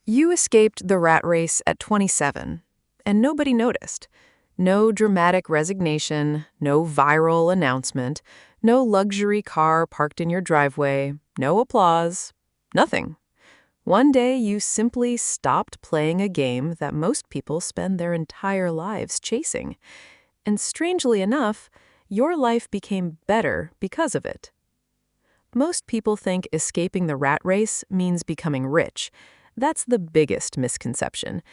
You escaped the rat race at 27, and nobody noticed. No dramatic resignation, no viral announcement, no luxury car parked in your driveway, no applause, nothing. One day you simply stopped playing a game that most people spend their entire lives chasing. And strangely enough, your life became better because of it. Most people think escaping the rat race means becoming rich. That's the biggest misconception.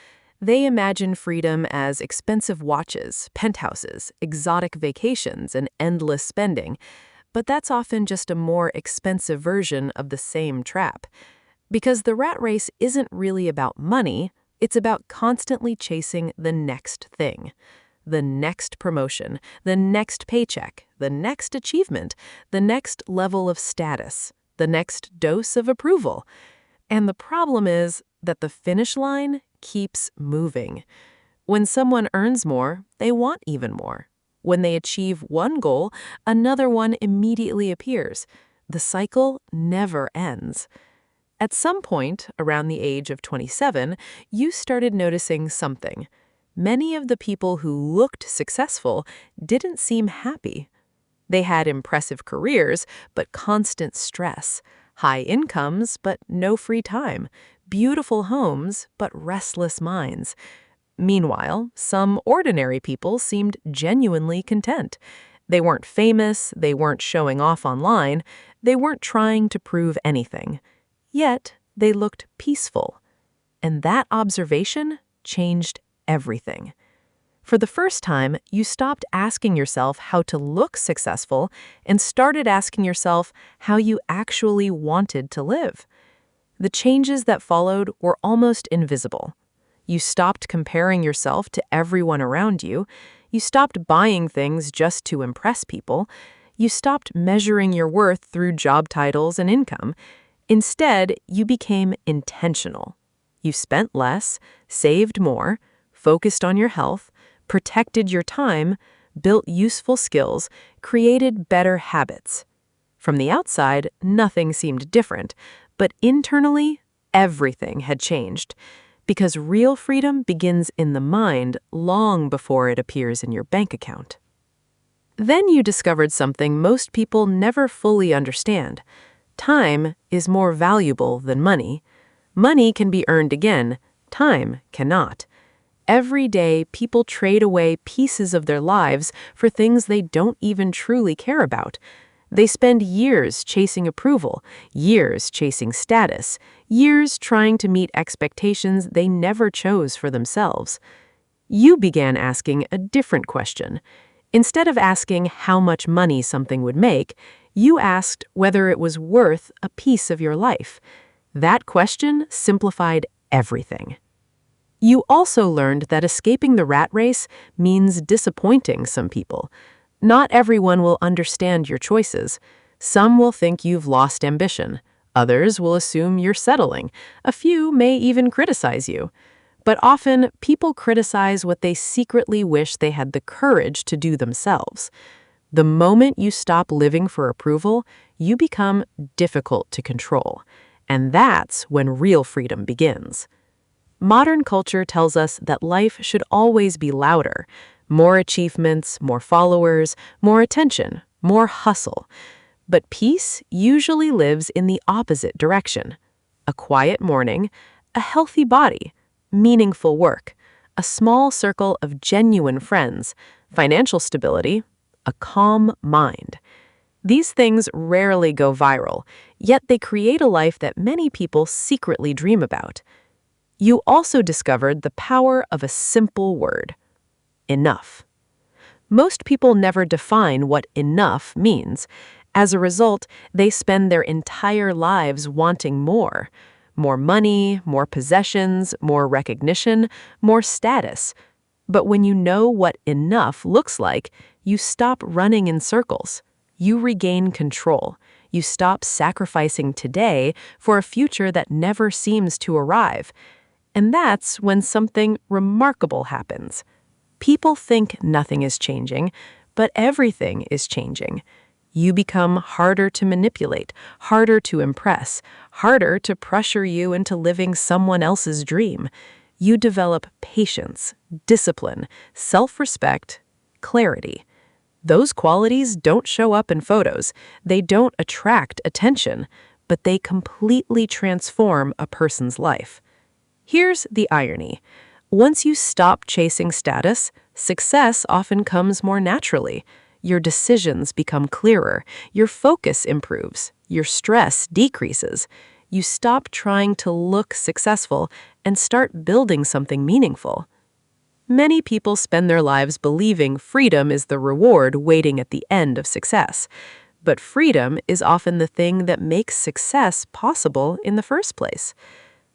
They imagine freedom as expensive watches, penthouses, exotic vacations, and endless spending. But that's often just a more expensive version of the same trap. Because the rat race isn't really about money, it's about constantly chasing the next thing. The next promotion, the next paycheck, the next achievement, the next level of status, the next dose of approval. And the problem is that the finish line keeps moving. When someone earns more, they want even more. When they achieve one goal, another one immediately appears. The cycle never ends. At some point, around the age of 27, you started noticing something. Many of the people who looked successful didn't seem happy. They had impressive careers, but constant stress, high incomes, but no free time, beautiful homes, but restless minds. Meanwhile, some ordinary people seemed genuinely content. They weren't famous, they weren't showing off online, they weren't trying to prove anything. Yet, they looked peaceful. And that observation changed everything. For the first time, you stopped asking yourself how to look successful and started asking yourself how you actually wanted to live. The changes that followed were almost invisible. You stopped comparing yourself to everyone around you. You stopped buying things just to impress people. You stopped measuring your worth through job titles and income. Instead, you became intentional. You spent less, saved more, focused on your health, protected your time, built useful skills, created better habits. From the outside, nothing seemed different, but internally, everything had changed. Because real freedom begins in the mind long before it appears in your bank account. Then you discovered something most people never fully understand. Time is more valuable than money. Money can be earned again, time cannot. Every day, people trade away pieces of their lives for things they don't even truly care about. They spend years chasing approval, years chasing status, years trying to meet expectations they never chose for themselves. You began asking a different question. Instead of asking how much money something would make, you asked whether it was worth a piece of your life. That question simplified everything. You also learned that escaping the rat race means disappointing some people. Not everyone will understand your choices. Some will think you've lost ambition. Others will assume you're settling. A few may even criticize you. But often, people criticize what they secretly wish they had the courage to do themselves. The moment you stop living for approval, you become difficult to control. And that's when real freedom begins. Modern culture tells us that life should always be louder. More achievements, more followers, more attention, more hustle. But peace usually lives in the opposite direction. A quiet morning, a healthy body, meaningful work, a small circle of genuine friends, financial stability, a calm mind. These things rarely go viral, yet they create a life that many people secretly dream about. You also discovered the power of a simple word: enough. Most people never define what enough means. As a result, they spend their entire lives wanting more. More money, more possessions, more recognition, more status. But when you know what enough looks like, you stop running in circles. You regain control. You stop sacrificing today for a future that never seems to arrive. And that's when something remarkable happens. People think nothing is changing, but everything is changing. You become harder to manipulate, harder to impress, harder to pressure you into living someone else's dream. You develop patience, discipline, self-respect, clarity. Those qualities don't show up in photos. They don't attract attention, but they completely transform a person's life. Here's the irony. Once you stop chasing status, success often comes more naturally. Your decisions become clearer, your focus improves, your stress decreases. You stop trying to look successful and start building something meaningful. Many people spend their lives believing freedom is the reward waiting at the end of success. But freedom is often the thing that makes success possible in the first place.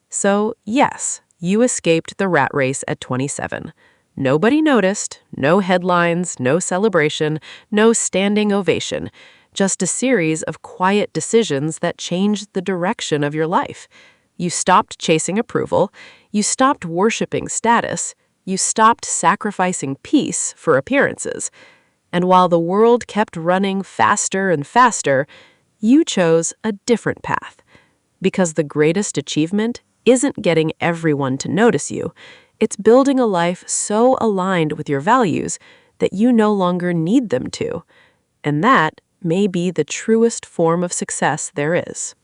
So, yes, you escaped the rat race at 27. Nobody noticed, no headlines, no celebration, no standing ovation, just a series of quiet decisions that changed the direction of your life. You stopped chasing approval, you stopped worshiping status, you stopped sacrificing peace for appearances. And while the world kept running faster and faster, you chose a different path. Because the greatest achievement isn't getting everyone to notice you. It's building a life so aligned with your values that you no longer need them to. And that may be the truest form of success there is.